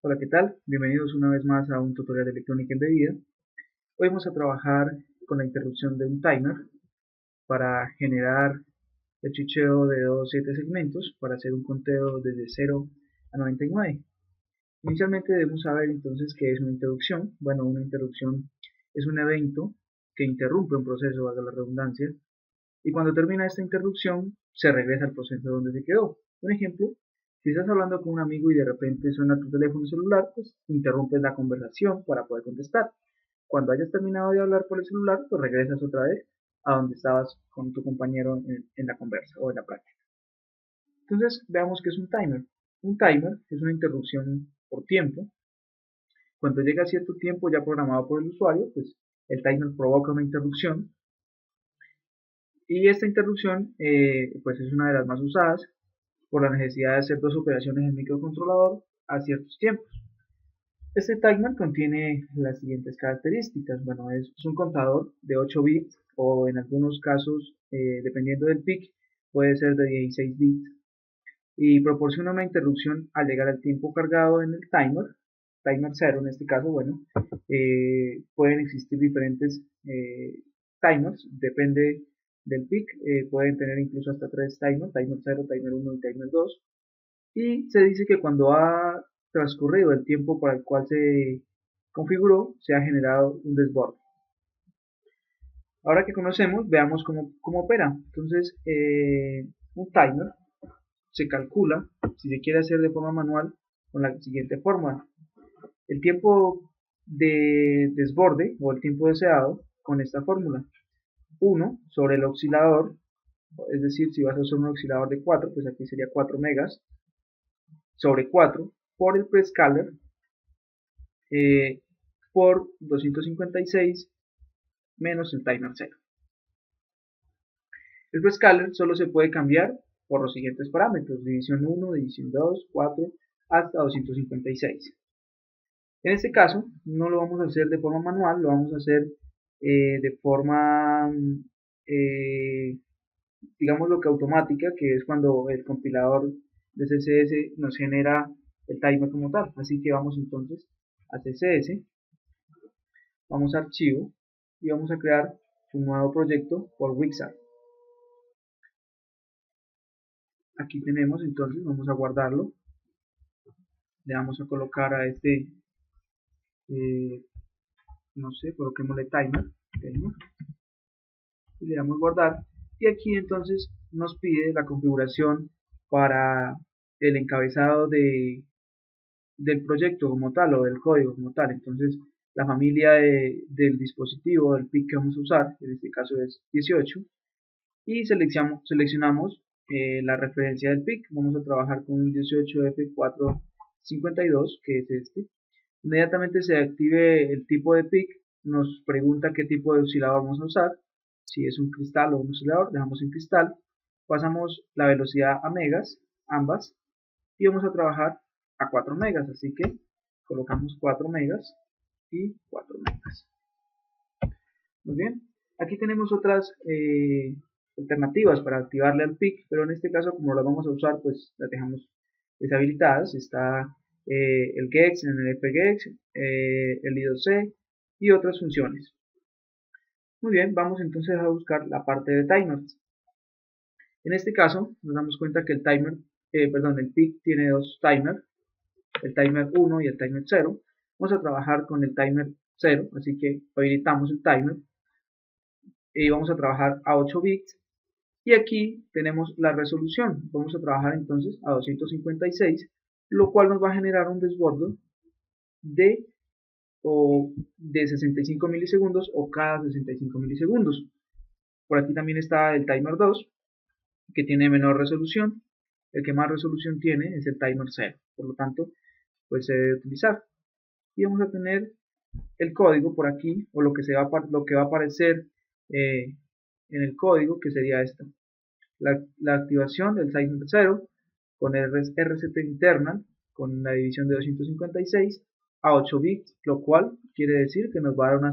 Hola, ¿qué tal? Bienvenidos una vez más a un tutorial de electrónica embebida. Hoy vamos a trabajar con la interrupción de un timer para generar el chicheo de 7 segmentos para hacer un conteo desde 0 a 99. Inicialmente debemos saber entonces qué es una interrupción. Bueno, una interrupción es un evento que interrumpe un proceso, valga la redundancia, y cuando termina esta interrupción se regresa al proceso donde se quedó. Un ejemplo: si estás hablando con un amigo y de repente suena tu teléfono celular, pues interrumpes la conversación para poder contestar. Cuando hayas terminado de hablar por el celular, pues regresas otra vez a donde estabas con tu compañero en la conversa o en la práctica. Entonces, veamos qué es un timer. Un timer es una interrupción por tiempo. Cuando llega a cierto tiempo ya programado por el usuario, pues el timer provoca una interrupción. Y esta interrupción pues es una de las más usadas por la necesidad de hacer dos operaciones en microcontrolador a ciertos tiempos. Este timer contiene las siguientes características. Bueno, es un contador de 8 bits o en algunos casos, dependiendo del PIC, puede ser de 16 bits y proporciona una interrupción al llegar al tiempo cargado en el timer 0 en este caso. Bueno, pueden existir diferentes timers, depende del PIC, pueden tener incluso hasta 3 timers: timer 0, timer 1 y timer 2. Y se dice que cuando ha transcurrido el tiempo para el cual se configuró, se ha generado un desborde. Ahora que conocemos, veamos cómo opera. Entonces, un timer se calcula, si se quiere hacer de forma manual, con la siguiente fórmula: el tiempo de desborde o el tiempo deseado con esta fórmula: 1 sobre el oscilador, es decir, si vas a usar un oscilador de 4, pues aquí sería 4 megas, sobre 4 por el prescaler, eh, por 256 menos el timer 0. El prescaler solo se puede cambiar por los siguientes parámetros: división 1, división 2, 4, hasta 256. En este caso no lo vamos a hacer de forma manual, lo vamos a hacer de forma, eh, digamos, lo que automática, que es cuando el compilador de CSS nos genera el timer como tal. Así que vamos entonces a CSS, vamos a archivo y vamos a crear un nuevo proyecto por Wixart. Aquí tenemos, entonces vamos a guardarlo, le vamos a colocar a este, eh, no sé, coloquémosle timer, y le damos guardar. Y aquí entonces nos pide la configuración para el encabezado del proyecto como tal o del código como tal. Entonces la familia del dispositivo, del PIC que vamos a usar, en este caso es 18, y seleccionamos la referencia del PIC. Vamos a trabajar con un 18F452, que es este. Inmediatamente se active el tipo de PIC, nos pregunta qué tipo de oscilador vamos a usar. Si es un cristal o un oscilador, dejamos en cristal. Pasamos la velocidad a megas, ambas, y vamos a trabajar a 4 megas. Así que colocamos 4 megas y 4 megas. Muy bien. Aquí tenemos otras alternativas para activarle al PIC, pero en este caso, como las vamos a usar, pues las dejamos deshabilitadas. Está el gex, en el fgex, el I2C y otras funciones. Muy bien, vamos entonces a buscar la parte de timers. En este caso nos damos cuenta que el PIC tiene dos timers, el timer 1 y el timer 0. Vamos a trabajar con el timer 0, así que habilitamos el timer y vamos a trabajar a 8 bits. Y aquí tenemos la resolución. Vamos a trabajar entonces a 256, lo cual nos va a generar un desbordo de, de 65 milisegundos o cada 65 milisegundos. Por aquí también está el timer 2, que tiene menor resolución. El que más resolución tiene es el timer 0, por lo tanto pues se debe utilizar. Y vamos a tener el código por aquí, o lo que va a aparecer en el código, que sería esto: la activación del timer 0 con RCT internal con la división de 256 a 8 bits, lo cual quiere decir que nos va a dar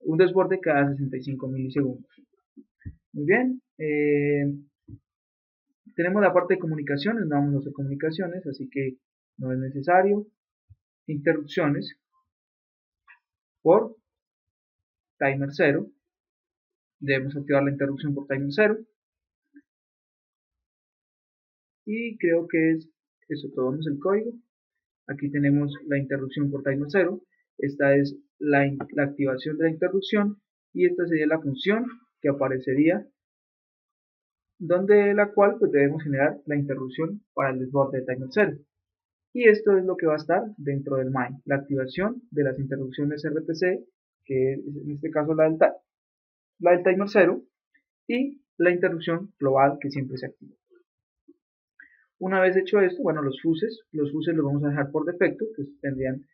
un desborde cada 65 milisegundos. Muy bien, tenemos la parte de comunicaciones, no vamos a hacer comunicaciones, así que no es necesario. Interrupciones por timer 0, debemos activar la interrupción por timer 0, y creo que es eso todo. Vamos el código. Aquí tenemos la interrupción por timer 0, esta es la activación de la interrupción, y esta sería la función que aparecería, donde la cual pues debemos generar la interrupción para el desborde de timer 0. Y esto es lo que va a estar dentro del main, la activación de las interrupciones RPC, que es en este caso la del timer 0, y la interrupción global que siempre se activa. Una vez hecho esto, bueno, los fuses los vamos a dejar por defecto, pues tendrían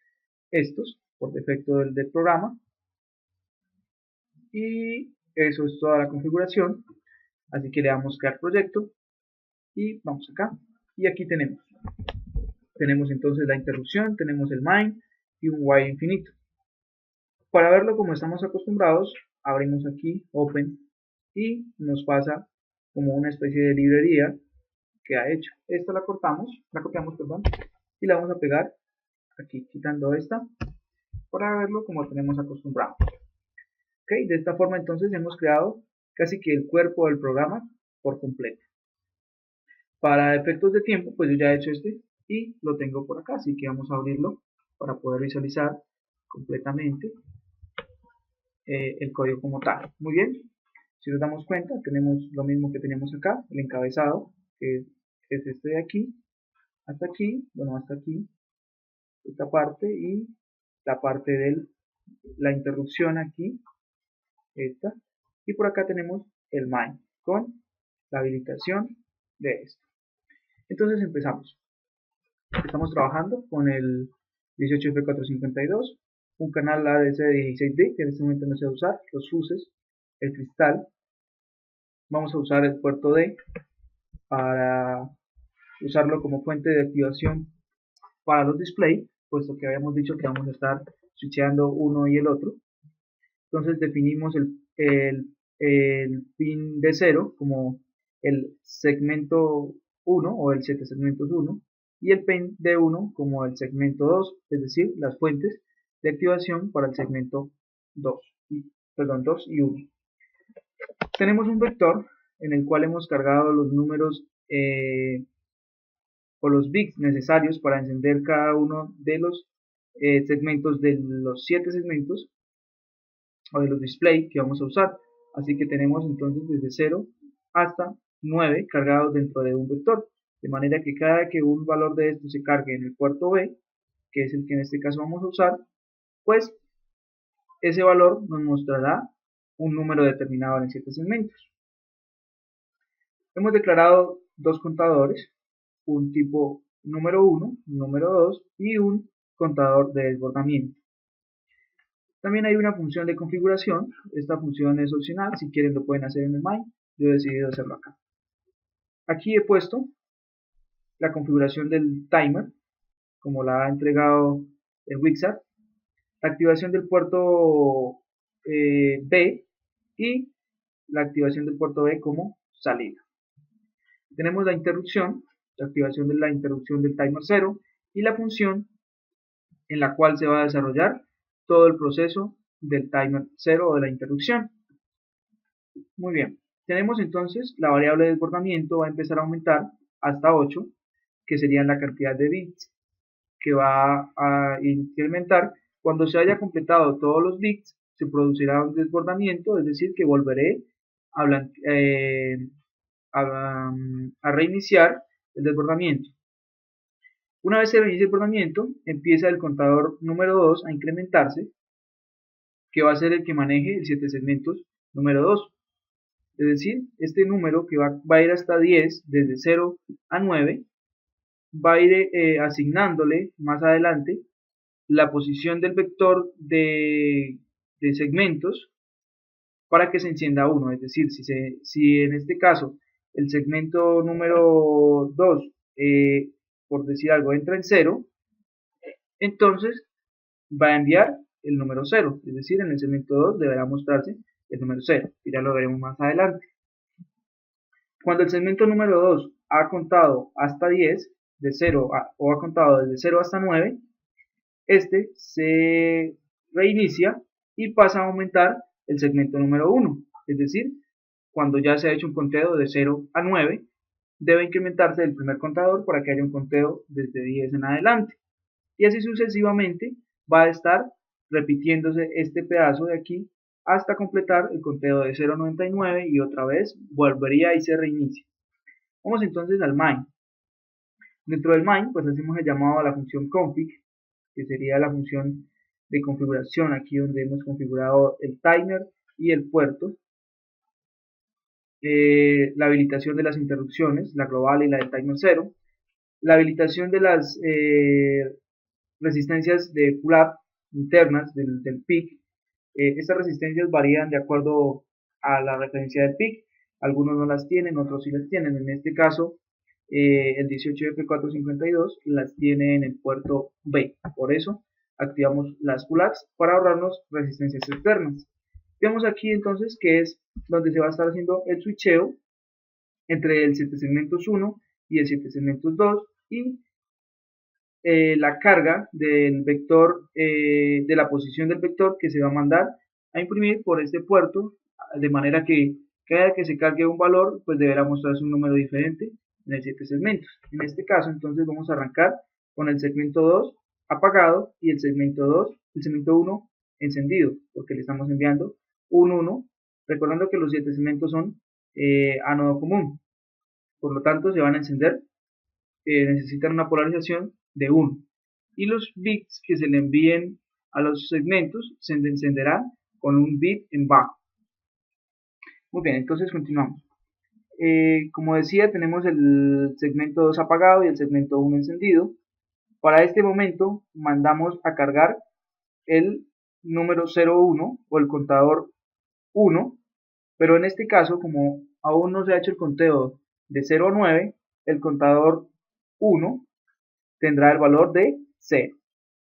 estos por defecto del programa, y eso es toda la configuración. Así que le damos crear proyecto y vamos acá, y aquí tenemos entonces la interrupción, tenemos el main y un while infinito. Para verlo como estamos acostumbrados, abrimos aquí open y nos pasa como una especie de librería que ha hecho. Esta la copiamos, perdón, y la vamos a pegar aquí, quitando esta, para verlo como tenemos acostumbrado. Ok, de esta forma entonces hemos creado casi que el cuerpo del programa por completo. Para efectos de tiempo, pues yo ya he hecho este y lo tengo por acá, así que vamos a abrirlo para poder visualizar completamente el código como tal. Muy bien, si nos damos cuenta, tenemos lo mismo que teníamos acá, el encabezado, que es este de aquí, hasta aquí, bueno, hasta aquí, esta parte, y la parte de la interrupción aquí, esta, y por acá tenemos el main con la habilitación de esto. Entonces empezamos. Estamos trabajando con el 18F452, un canal ADC de 16 bits, que en este momento no se va a usar, los fuses, el cristal. Vamos a usar el puerto D para usarlo como fuente de activación para los displays, puesto que habíamos dicho que vamos a estar switcheando uno y el otro. Entonces definimos el pin de 0 como el segmento 1 o el 7 segmentos 1, y el pin de 1 como el segmento 2, es decir, las fuentes de activación para el segmento 2 y 1. Tenemos un vector en el cual hemos cargado los números o los bits necesarios para encender cada uno de los segmentos, de los 7 segmentos o de los display que vamos a usar. Así que tenemos entonces desde 0 hasta 9 cargados dentro de un vector, de manera que cada que un valor de estos se cargue en el puerto B, que es el que en este caso vamos a usar, pues ese valor nos mostrará un número determinado en 7 segmentos. Hemos declarado dos contadores, un tipo número 1, número 2 y un contador de desbordamiento. También hay una función de configuración. Esta función es opcional, si quieren lo pueden hacer en el main, yo he decidido hacerlo acá. Aquí he puesto la configuración del timer, como la ha entregado el Wixart, la activación del puerto B y la activación del puerto B como salida. Tenemos la interrupción, la activación de la interrupción del timer 0 y la función en la cual se va a desarrollar todo el proceso del timer 0 o de la interrupción. Muy bien, tenemos entonces la variable de desbordamiento va a empezar a aumentar hasta 8, que serían la cantidad de bits que va a incrementar. Cuando se haya completado todos los bits, se producirá un desbordamiento, es decir, que volveré a reiniciar el desbordamiento. Una vez se reinicie el desbordamiento, empieza el contador número 2 a incrementarse, que va a ser el que maneje el 7 segmentos número 2. Es decir, este número que va a ir hasta 10, desde 0 a 9, va a ir asignándole más adelante la posición del vector de segmentos para que se encienda uno. Es decir, si en este caso el segmento número 2, por decir algo, entra en 0, entonces va a enviar el número 0, es decir, en el segmento 2 deberá mostrarse el número 0, y ya lo veremos más adelante. Cuando el segmento número 2 ha contado hasta 10, de 0 o ha contado desde 0 hasta 9, este se reinicia y pasa a aumentar el segmento número 1, es decir, cuando ya se ha hecho un conteo de 0 a 9, debe incrementarse el primer contador para que haya un conteo desde 10 en adelante. Y así sucesivamente va a estar repitiéndose este pedazo de aquí hasta completar el conteo de 0 a 99 y otra vez volvería y se reinicia. Vamos entonces al main. Dentro del main pues hacemos el llamado a la función config, que sería la función de configuración, aquí donde hemos configurado el timer y el puerto, la habilitación de las interrupciones, la global y la del timer 0, la habilitación de las resistencias de pull-up internas del PIC. Estas resistencias varían de acuerdo a la referencia del PIC, algunos no las tienen, otros sí las tienen. En este caso, el 18F452 las tiene en el puerto B, por eso activamos las pull-ups para ahorrarnos resistencias externas. Vemos aquí entonces que es donde se va a estar haciendo el switcheo entre el 7 segmentos 1 y el 7 segmentos 2 y la carga del vector, de la posición del vector que se va a mandar a imprimir por este puerto, de manera que cada que se cargue un valor pues deberá mostrarse un número diferente en el 7 segmentos. En este caso entonces vamos a arrancar con el segmento 2 apagado y el segmento 1 encendido, porque le estamos enviando un 1, recordando que los 7 segmentos son ánodo común, por lo tanto se van a encender, necesitan una polarización de 1 y los bits que se le envíen a los segmentos se encenderán con un bit en bajo. Muy bien, entonces continuamos. Como decía, tenemos el segmento 2 apagado y el segmento 1 encendido. Para este momento mandamos a cargar el número 01 o el contador 1, pero en este caso, como aún no se ha hecho el conteo de 0 a 9, el contador 1 tendrá el valor de 0.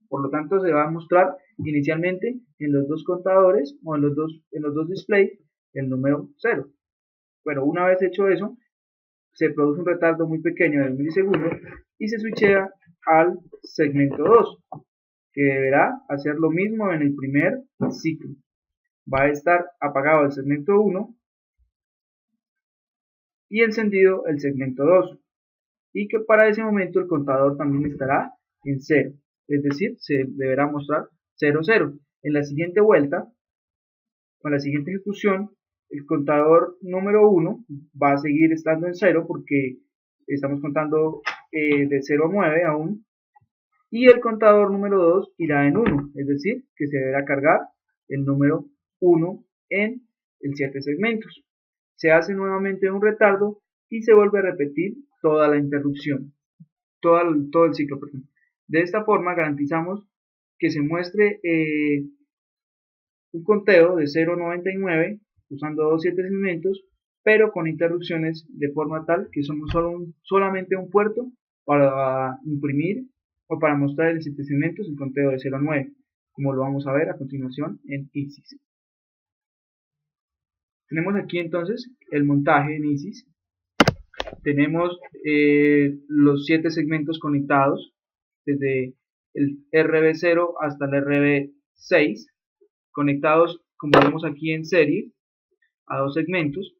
Por lo tanto, se va a mostrar inicialmente en los dos contadores o en los dos displays el número 0. Bueno, una vez hecho eso, se produce un retardo muy pequeño de 1 milisegundo y se switchea al segmento 2, que deberá hacer lo mismo en el primer ciclo. Va a estar apagado el segmento 1 y encendido el segmento 2, y que para ese momento el contador también estará en 0, es decir, se deberá mostrar 0, 0. En la siguiente vuelta, con la siguiente ejecución, el contador número 1 va a seguir estando en 0 porque estamos contando de 0 a 9 aún, y el contador número 2 irá en 1, es decir, que se deberá cargar el número 1 en el 7 segmentos. Se hace nuevamente un retardo y se vuelve a repetir toda la interrupción, todo el ciclo, perdón. De esta forma garantizamos que se muestre un conteo de 0 a 99 usando 7 segmentos, pero con interrupciones de forma tal que somos solamente un puerto para imprimir o para mostrar en 7 segmentos el conteo de 0 a 9, como lo vamos a ver a continuación en ISIS. Tenemos aquí entonces el montaje en ISIS. Tenemos los 7 segmentos conectados desde el RB0 hasta el RB6, conectados como vemos aquí en serie a 2 segmentos.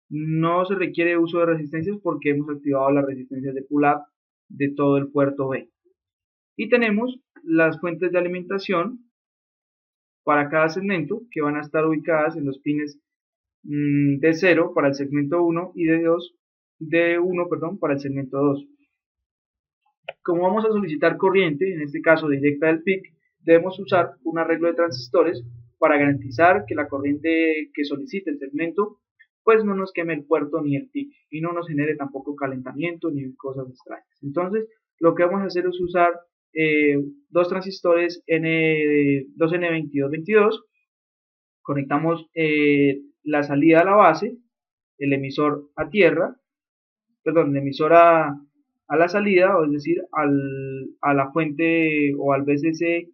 No se requiere uso de resistencias porque hemos activado las resistencias de pull-up de todo el puerto B. Y tenemos las fuentes de alimentación para cada segmento, que van a estar ubicadas en los pines de 0 para el segmento 1 y de 1 para el segmento 2. Como vamos a solicitar corriente, en este caso directa del PIC, debemos usar un arreglo de transistores para garantizar que la corriente que solicite el segmento pues no nos queme el puerto ni el PIC y no nos genere tampoco calentamiento ni cosas extrañas. Entonces lo que vamos a hacer es usar dos transistores 2N2222, conectamos la salida a la base, el emisor a tierra, perdón, el emisor a la salida, o es decir, a la fuente o al VCC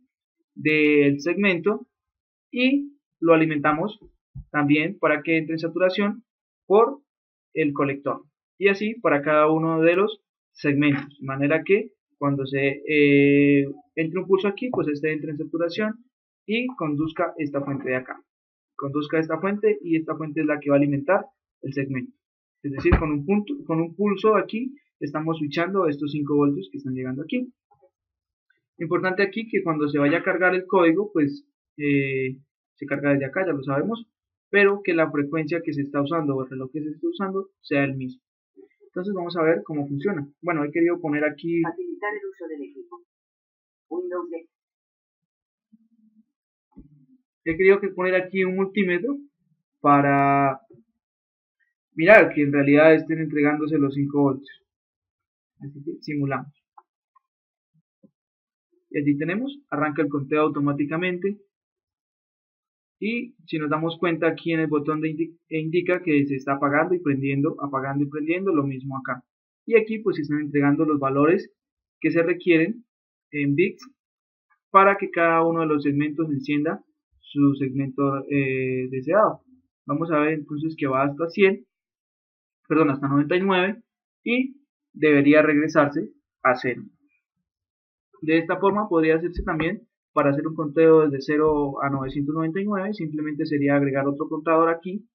del segmento, y lo alimentamos también para que entre en saturación por el colector, y así para cada uno de los segmentos, de manera que cuando se entre un pulso aquí, pues este entre en saturación y conduzca esta fuente de acá. Conduzca esta fuente y esta fuente es la que va a alimentar el segmento. Es decir, con un pulso aquí estamos switchando estos 5 voltios que están llegando aquí. Importante aquí que cuando se vaya a cargar el código, pues se carga desde acá, ya lo sabemos, pero que la frecuencia que se está usando o el reloj que se está usando sea el mismo. Entonces vamos a ver cómo funciona. Bueno, he querido poner aquí... Facilitar el uso del equipo. Windows de... He querido poner aquí un multímetro para mirar que en realidad estén entregándose los 5 voltios. Así que simulamos. Y allí tenemos, arranca el conteo automáticamente. Y si nos damos cuenta aquí en el botón indica que se está apagando y prendiendo, lo mismo acá. Y aquí pues se están entregando los valores que se requieren en bits para que cada uno de los segmentos encienda su segmento deseado. Vamos a ver entonces que va hasta 100, perdón, hasta 99 y debería regresarse a 0. De esta forma podría hacerse también para hacer un conteo desde 0 a 999, simplemente sería agregar otro contador aquí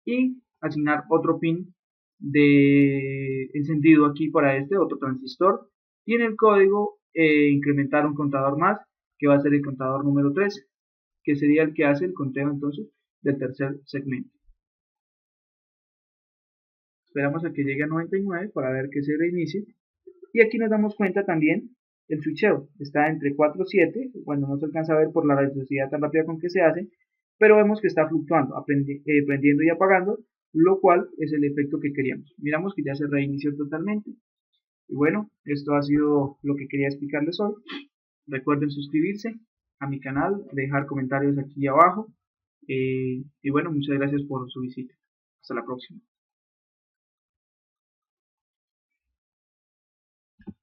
y asignar otro pin de encendido aquí para este, otro transistor, y en el código incrementar un contador más, que va a ser el contador número 3, que sería el que hace el conteo entonces del tercer segmento. Esperamos a que llegue a 99 para ver que se reinicie, y aquí nos damos cuenta también el switcheo está entre 4 y 7, cuando no se alcanza a ver por la velocidad tan rápida con que se hace, pero vemos que está fluctuando, prendiendo y apagando, lo cual es el efecto que queríamos. Miramos que ya se reinició totalmente. Y bueno, esto ha sido lo que quería explicarles hoy. Recuerden suscribirse a mi canal, dejar comentarios aquí abajo. Y bueno, muchas gracias por su visita. Hasta la próxima.